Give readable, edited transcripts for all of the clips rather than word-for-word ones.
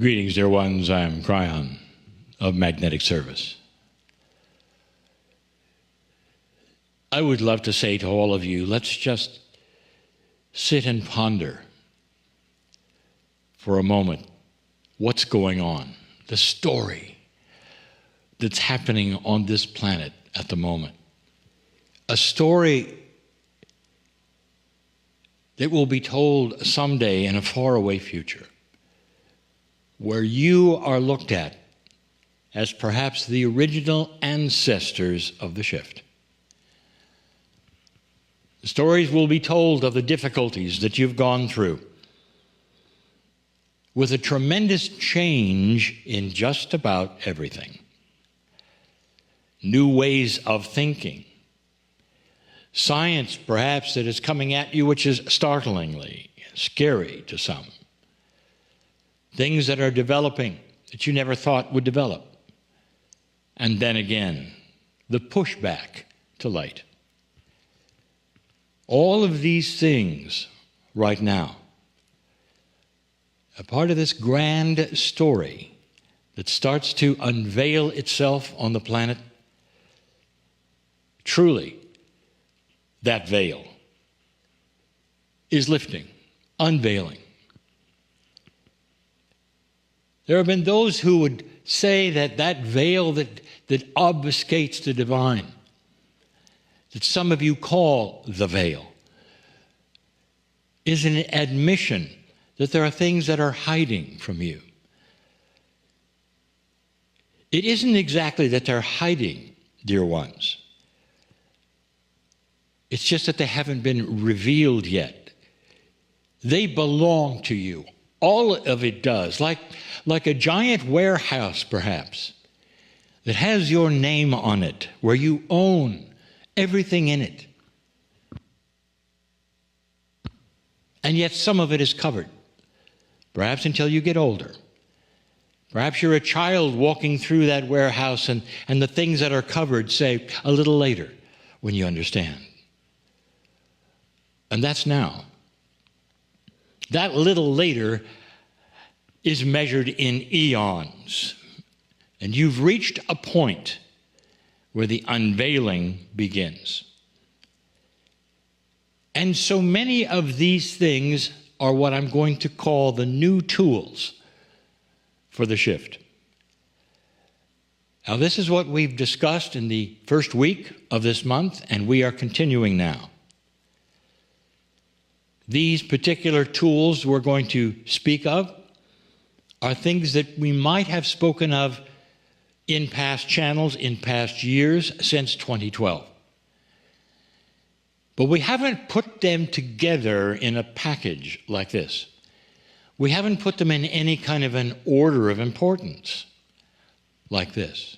Greetings, dear ones. I am Kryon of Magnetic Service. I would love to say to all of you, let's just sit and ponder for a moment what's going on, the story that's happening on this planet at the moment. A story that will be told someday in a faraway future, where you are looked at as perhaps the original ancestors of the shift. The stories will be told of the difficulties that you've gone through, with a tremendous change in just about everything. New ways of thinking. Science, perhaps, that is coming at you, which is startlingly scary to some. Things that are developing that you never thought would develop. And then again, the pushback to light. All of these things right now are part of this grand story that starts to unveil itself on the planet. Truly, that veil is lifting, unveiling. There have been those who would say that that veil that obfuscates the divine, that some of you call the veil, is an admission that there are things that are hiding from you. It isn't exactly that they're hiding, dear ones. It's just that they haven't been revealed yet. They belong to you. All of it does, like a giant warehouse, perhaps, that has your name on it, where you own everything in it. And yet some of it is covered, perhaps until you get older. Perhaps you're a child walking through that warehouse and the things that are covered say a little later when you understand. And that's now. That little later is measured in eons. And you've reached a point where the unveiling begins. And so many of these things are what I'm going to call the new tools for the shift. Now, this is what we've discussed in the first week of this month, and we are continuing now. These particular tools we're going to speak of are things that we might have spoken of in past channels, in past years, since 2012. But we haven't put them together in a package like this. We haven't put them in any kind of an order of importance like this.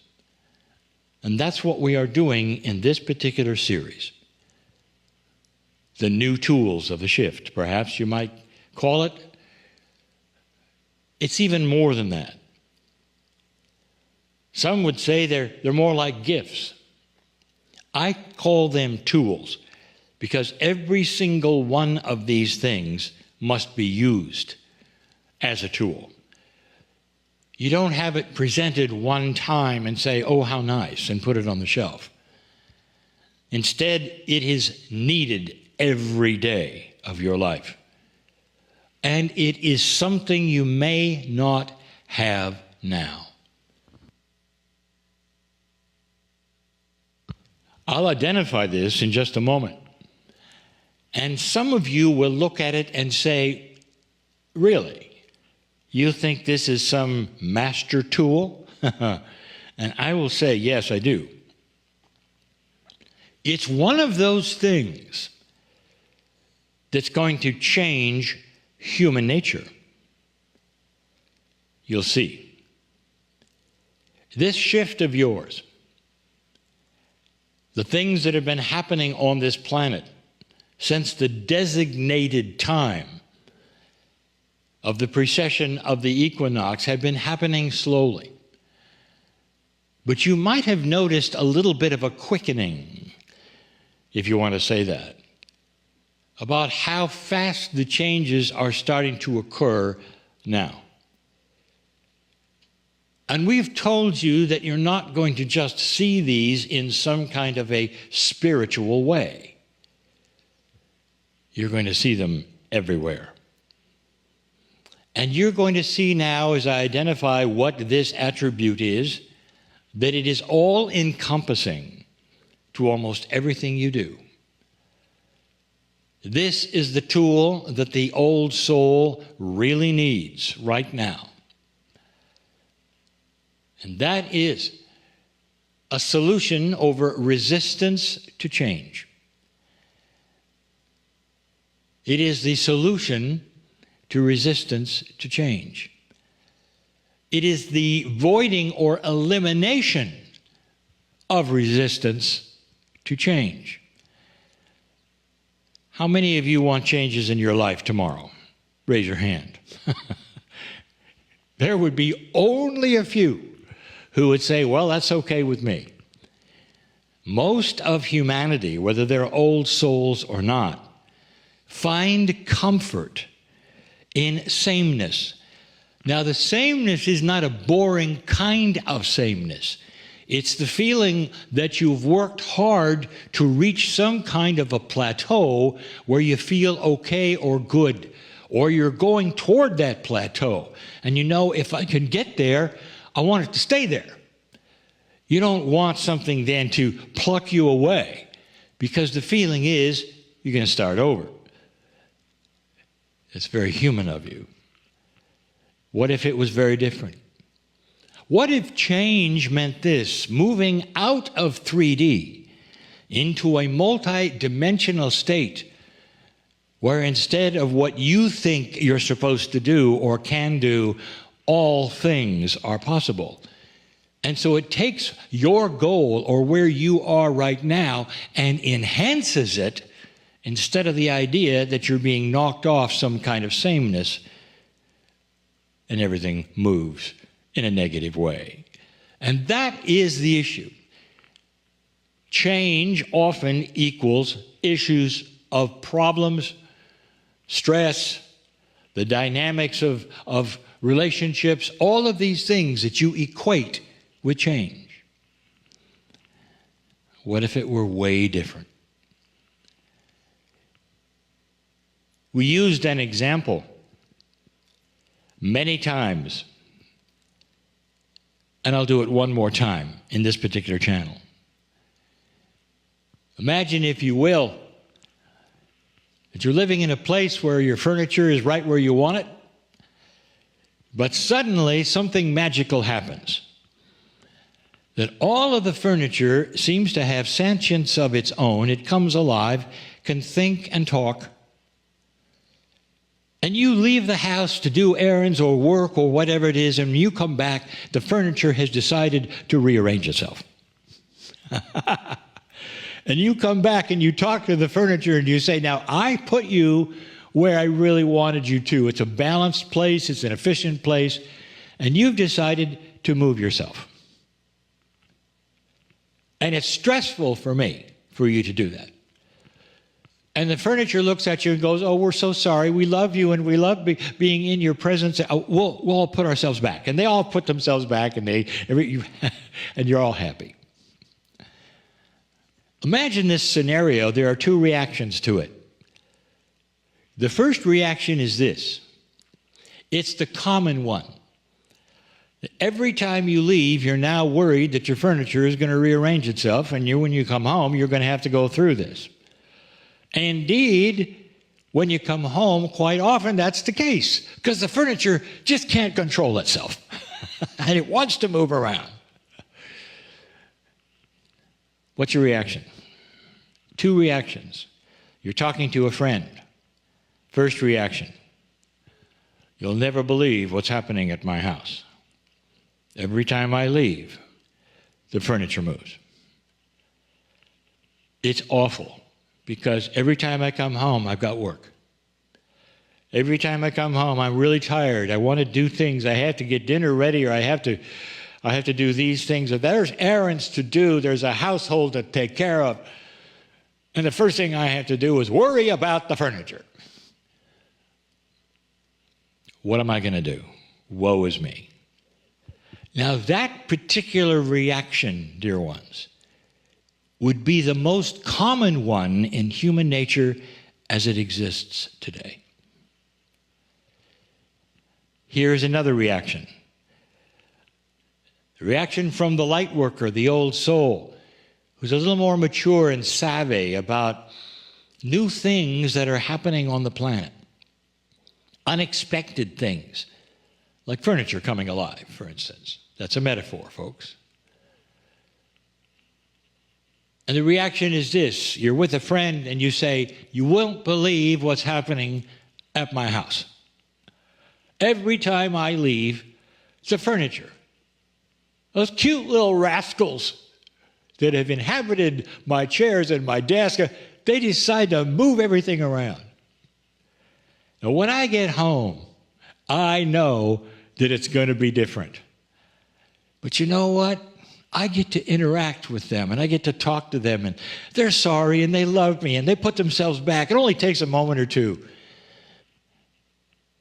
And that's what we are doing in this particular series. The new tools of the shift, perhaps you might call it. It's even more than that. Some would say they're more like gifts. I call them tools because every single one of these things must be used as a tool. You don't have it presented one time and say, oh, how nice, and put it on the shelf. Instead, it is needed every day of your life. And it is something you may not have now. I'll identify this in just a moment. And some of you will look at it and say, really? You think this is some master tool? And I will say, yes, I do. It's one of those things that's going to change human nature. You'll see. This shift of yours, the things that have been happening on this planet since the designated time of the precession of the equinox have been happening slowly. But you might have noticed a little bit of a quickening, if you want to say that, about how fast the changes are starting to occur now. And we've told you that you're not going to just see these in some kind of a spiritual way. You're going to see them everywhere. And you're going to see now, as I identify what this attribute is, that it is all-encompassing to almost everything you do. This is the tool that the old soul really needs right now. And that is a solution over resistance to change. It is the solution to resistance to change. It is the voiding or elimination of resistance to change. How many of you want changes in your life tomorrow? Raise your hand. There would be only a few who would say, well, that's okay with me. Most of humanity, whether they're old souls or not, find comfort in sameness. Now, the sameness is not a boring kind of sameness. It's the feeling that you've worked hard to reach some kind of a plateau where you feel okay or good, or you're going toward that plateau. And you know, if I can get there, I want it to stay there. You don't want something then to pluck you away, because the feeling is you're going to start over. It's very human of you. What if it was very different? What if change meant this, moving out of 3D into a multi-dimensional state where instead of what you think you're supposed to do or can do, all things are possible. And so it takes your goal or where you are right now and enhances it, instead of the idea that you're being knocked off some kind of sameness and everything moves in a negative way. And that is the issue. Change often equals issues of problems, stress, the dynamics of relationships, all of these things that you equate with change. What if it were way different? We used an example many times, and I'll do it one more time in this particular channel. Imagine, if you will, that you're living in a place where your furniture is right where you want it, but suddenly something magical happens. That all of the furniture seems to have sentience of its own. It comes alive, can think and talk. And you leave the house to do errands or work or whatever it is, and when you come back, the furniture has decided to rearrange itself. And you come back and you talk to the furniture and you say, now, I put you where I really wanted you to. It's a balanced place, it's an efficient place, and you've decided to move yourself. And it's stressful for me for you to do that. And the furniture looks at you and goes, oh, we're so sorry. We love you and we love being in your presence. We'll all put ourselves back. And they all put themselves back, and and you're all happy. Imagine this scenario. There are two reactions to it. The first reaction is this. It's the common one. Every time you leave, you're now worried that your furniture is going to rearrange itself, and when you come home, you're going to have to go through this. Indeed, when you come home, quite often that's the case, because the furniture just can't control itself, and it wants to move around. What's your reaction? Two reactions. You're talking to a friend. First reaction, you'll never believe what's happening at my house. Every time I leave, the furniture moves. It's awful, because every time I come home, I've got work. Every time I come home, I'm really tired. I want to do things. I have to get dinner ready, or I have to do these things. Or there's errands to do. There's a household to take care of. And the first thing I have to do is worry about the furniture. What am I going to do? Woe is me. Now, that particular reaction, dear ones, would be the most common one in human nature as it exists today. Here's another reaction. The reaction from the light worker, the old soul, who's a little more mature and savvy about new things that are happening on the planet. Unexpected things, like furniture coming alive, for instance. That's a metaphor, folks. And the reaction is this. You're with a friend and you say, you won't believe what's happening at my house. Every time I leave, it's the furniture. Those cute little rascals that have inhabited my chairs and my desk, they decide to move everything around. Now, when I get home, I know that it's going to be different. But you know what? I get to interact with them, and I get to talk to them, and they're sorry, and they love me, and they put themselves back. It only takes a moment or two.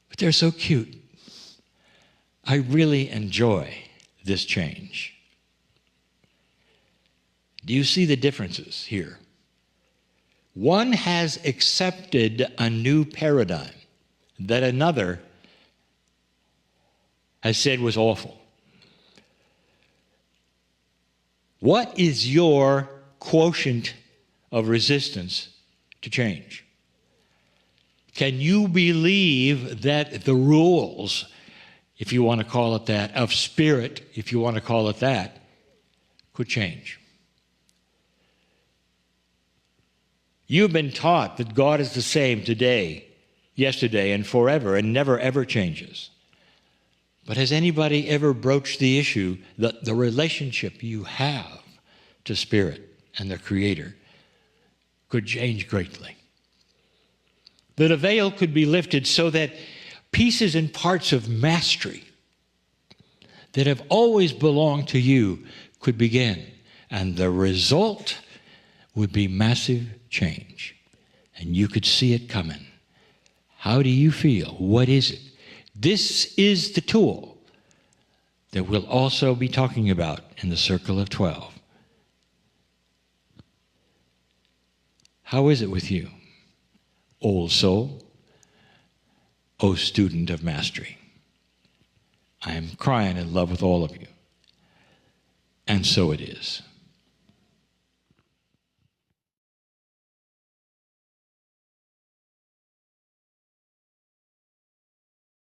But they're so cute. I really enjoy this change. Do you see the differences here? One has accepted a new paradigm that another has said was awful. What is your quotient of resistance to change? Can you believe that the rules, if you want to call it that, of spirit, if you want to call it that, could change? You've been taught that God is the same today, yesterday, and forever, and never ever changes. But has anybody ever broached the issue that the relationship you have to Spirit and the Creator could change greatly? That a veil could be lifted so that pieces and parts of mastery that have always belonged to you could begin. And the result would be massive change. And you could see it coming. How do you feel? What is it? This is the tool that we'll also be talking about in the Circle of 12. How is it with you, old soul, O student of mastery? I am crying in love with all of you, and so it is.